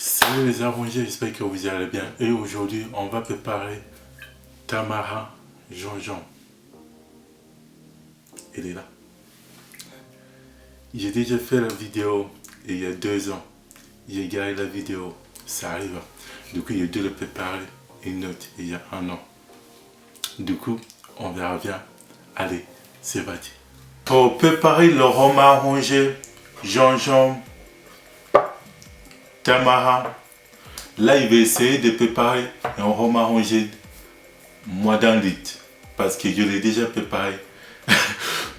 Salut les arrangés, j'espère que vous allez bien. Et aujourd'hui, on va préparer tamarin gingembre. Il est là. J'ai déjà fait la vidéo il y a 2 ans. J'ai gardé la vidéo, ça arrive. Du coup, j'ai dû le préparer une autre il y a 1 an. Du coup, on verra bien. Allez, c'est parti. Pour préparer le romarin rongé, gingembre, tamarin, là, il va essayer de préparer un romarin rongé moins d'un litre. Parce que je l'ai déjà préparé.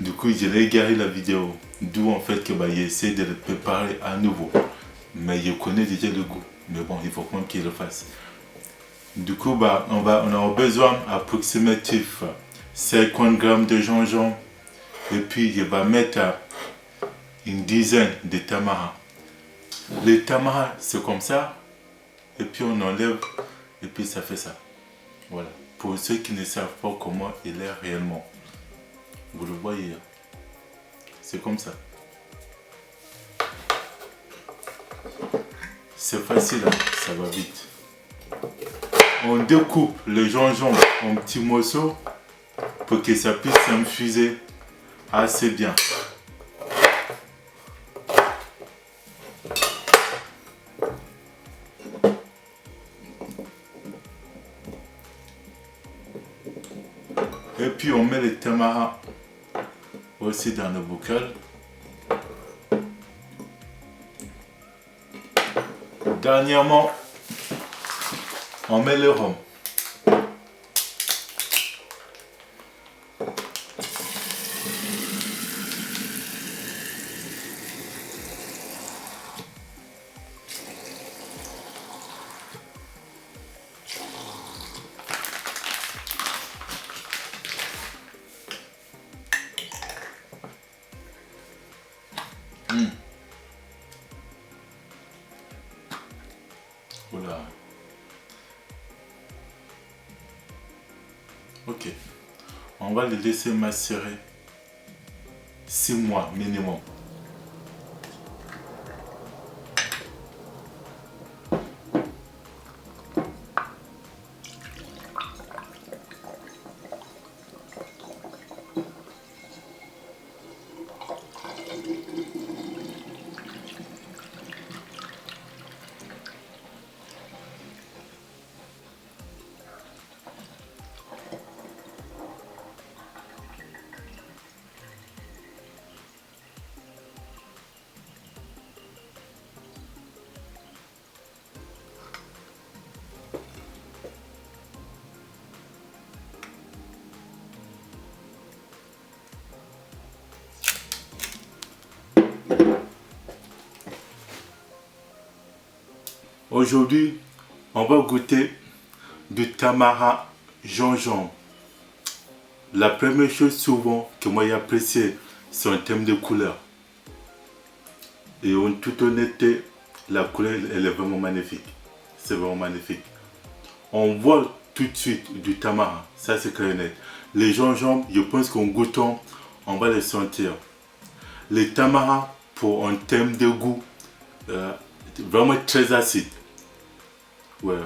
Du coup, je l'ai garé la vidéo. D'où en fait que j'essaie de le préparer à nouveau. Mais je connais déjà le goût. Mais bon, il faut quand même qu'il le fasse. Du coup, on a besoin approximatif 50 grammes de gingembre. Et puis, je vais mettre une dizaine de tamarins. Les tamarins, c'est comme ça. Et puis, on enlève. Et puis, ça fait ça. Voilà. Pour ceux qui ne savent pas comment il est réellement. Vous le voyez. C'est comme ça. C'est facile, ça va vite. On découpe le gingembre en petits morceaux pour que ça puisse s'infuser assez bien. Et puis on met les tamarins aussi dans le bocal. Dernièrement, on met le rhum. Voilà. Ok. On va le laisser macérer 6 mois minimum. Aujourd'hui, on va goûter du tamarin gingembre. La première chose souvent que moi j'ai apprécié, c'est en termes de couleur. Et en toute honnêteté, la couleur elle est vraiment magnifique. C'est vraiment magnifique. On voit tout de suite du tamarin, ça c'est clair et net. Les gingembre, je pense qu'en goûtant, on va les sentir. Les tamarins, en termes de goût, vraiment très acide. Ouais,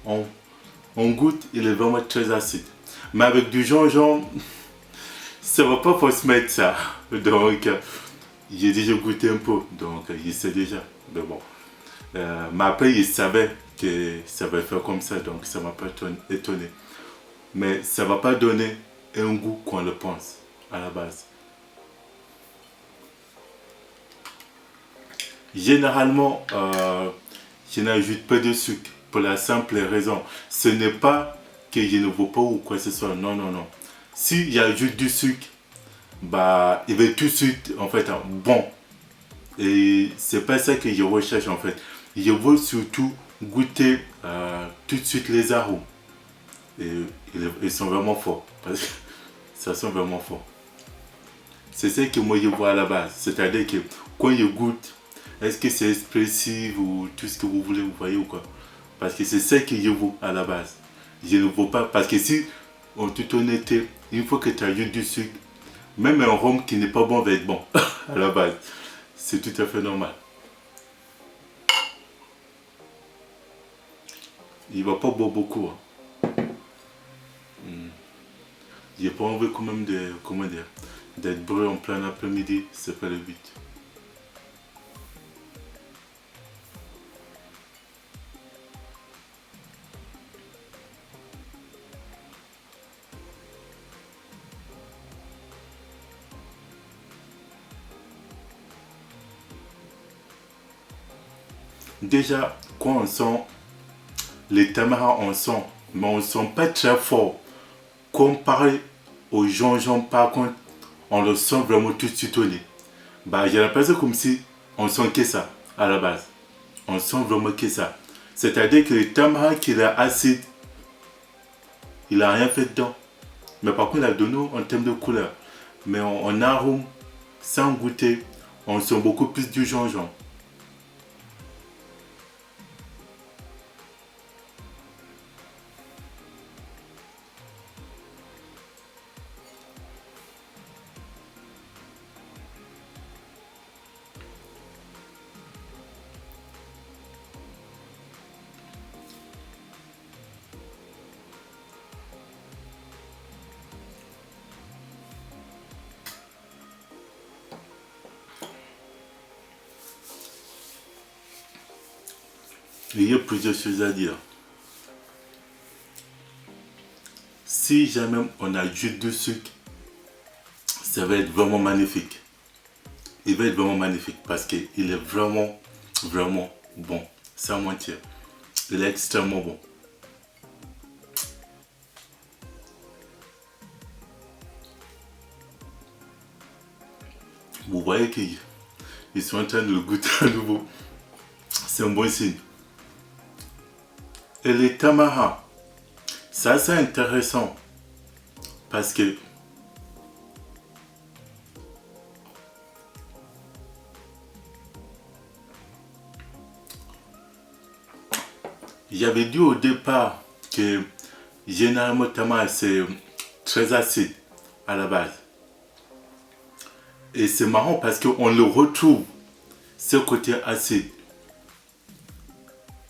on goûte, il est vraiment très acide. Mais avec du gingembre, ça va pas faut se mettre ça. Donc, j'ai déjà goûté un peu, donc je sais déjà. Mais bon. Mais après, il savait que ça va faire comme ça, donc ça m'a pas étonné. Mais ça va pas donner un goût qu'on le pense à la base. Généralement, je n'ajoute pas de sucre pour la simple raison. Ce n'est pas que je ne veux pas ou quoi que ce soit. Non, non, non. Si j'ajoute du sucre, il va tout de suite, en fait, bon. Et c'est pas ça que je recherche, en fait. Je veux surtout goûter tout de suite les arômes. Et ils sont vraiment forts. Parce que ça sent vraiment fort. C'est ça que moi je vois à la base. C'est-à-dire que quand je goûte, est-ce que c'est expressif ou tout ce que vous voulez, vous voyez ou quoi? Parce que c'est ça que je veux à la base. Je ne veux pas. Parce que si, en toute honnêteté, une fois que tu ajoutes du sucre, même un rhum qui n'est pas bon va être bon à la base. C'est tout à fait normal. Il va pas boire beaucoup. J'ai pas envie quand même de, comment dire, d'être brûlé en plein après-midi, c'est pas le but. Déjà, quand on sent les tamaras, on sent, mais on sent pas très fort. Comparé au gingembre, par contre, on le sent vraiment tout de suite au nez. Bah, j'ai l'impression comme si on sent que ça, à la base. On sent vraiment que ça. C'est-à-dire que le tamarin qu'il est acide, il a rien fait dedans. Mais par contre, il a donné en termes de couleur. Mais en arôme, sans goûter, on sent beaucoup plus du gingembre. Il y a plusieurs choses à dire. Si jamais on ajoute du sucre, ça va être vraiment magnifique. Il va être vraiment magnifique parce qu'il est vraiment, vraiment bon. Sans mentir. Il est extrêmement bon. Vous voyez qu'ils sont en train de le goûter à nouveau. C'est un bon signe. Et les tamaras, c'est assez intéressant parce que j'avais dit au départ que généralement tamara c'est très acide à la base. Et c'est marrant parce qu'on le retrouve, ce côté acide.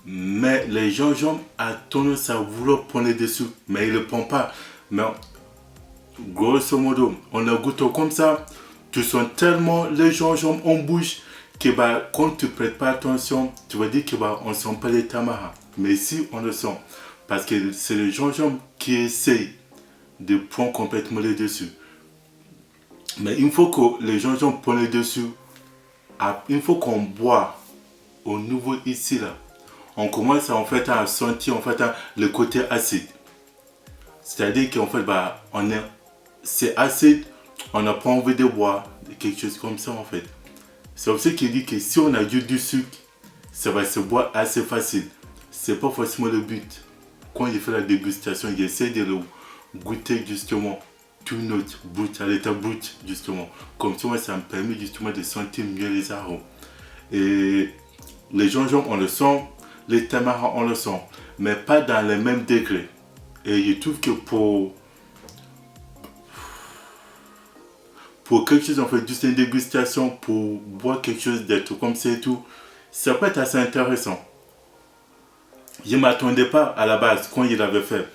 Mais les gingembre a tendance à vouloir prendre dessus, mais il ne le prend pas. Mais grosso modo, on le goûte comme ça, tu sens tellement le gingembre en bouche que bah, quand tu ne prêtes pas attention, tu vas dire que bah, on ne sent pas les tamaras. Mais si on le sent, parce que c'est le gingembre qui essaye de prendre complètement le dessus. Mais il faut que les gingembre prennent le dessus, il faut qu'on boit au niveau ici là. On commence en fait à sentir en fait le côté acide. C'est-à-dire qu'en fait bah, c'est acide, on n'a pas envie de boire, quelque chose comme ça en fait. C'est aussi qu'il dit que si on ajoute du sucre, ça va se boire assez facile. C'est pas forcément le but. Quand il fait la dégustation, il essaie de le goûter justement tout notre brut, à l'état brut justement. Comme ça, ça me permet justement de sentir mieux les arômes. Et les gingembre, on le sent, les tamarins, on le sent, mais pas dans les mêmes degrés. Et je trouve que pour quelque chose, en fait, juste une dégustation, pour boire quelque chose d'être comme ça et tout, ça peut être assez intéressant. Je ne m'attendais pas à la base quand il avait fait.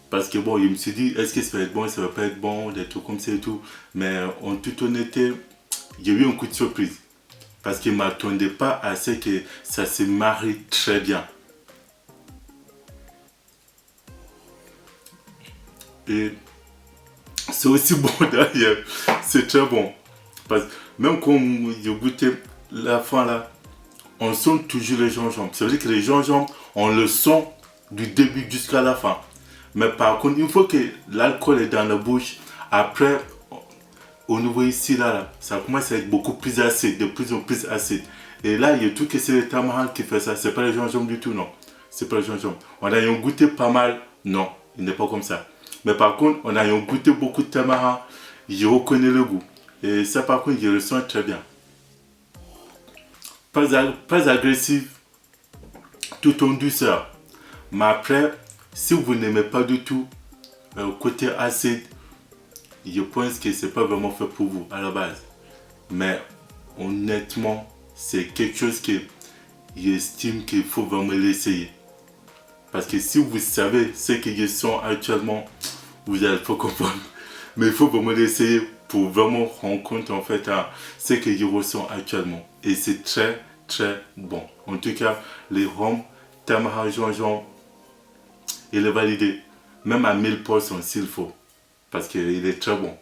Parce que bon, je me suis dit, est-ce que ça va être bon, ça va pas être bon, des trucs comme ça et tout. Mais en toute honnêteté, j'ai eu un coup de surprise. Parce qu'il ne m'attendait pas à ce que ça se marie très bien. Et c'est aussi bon d'ailleurs. C'est très bon. Parce que même quand j'ai goûté la fin là, on sent toujours les gingembre. Ça veut dire que les gingembre, on le sent du début jusqu'à la fin. Mais par contre, une fois que l'alcool est dans la bouche, après, au niveau ici, là, ça commence à être beaucoup plus acide, de plus en plus acide. Et là, il y a tout que c'est le tamarin qui fait ça. C'est pas le gingembre du tout, non. C'est pas le gingembre. On a goûté pas mal, non, il n'est pas comme ça. Mais par contre, on a goûté beaucoup de tamarin, je reconnais le goût. Et ça, par contre, je le sens très bien. Pas agressif, tout en douceur. Mais après, si vous n'aimez pas du tout le côté acide, je pense que c'est pas vraiment fait pour vous à la base. Mais honnêtement, c'est quelque chose que j'estime qu'il faut vraiment l'essayer. Parce que si vous savez ce qu'ils sont actuellement, vous allez pas comprendre. Mais il faut vraiment l'essayer pour vraiment rendre compte en fait à ce qu'ils ressentent actuellement. Et c'est très très bon. En tout cas, les rhums Tamaha gingembre, il est validé. Même à 1000% s'il faut. Parce qu'il est très bon.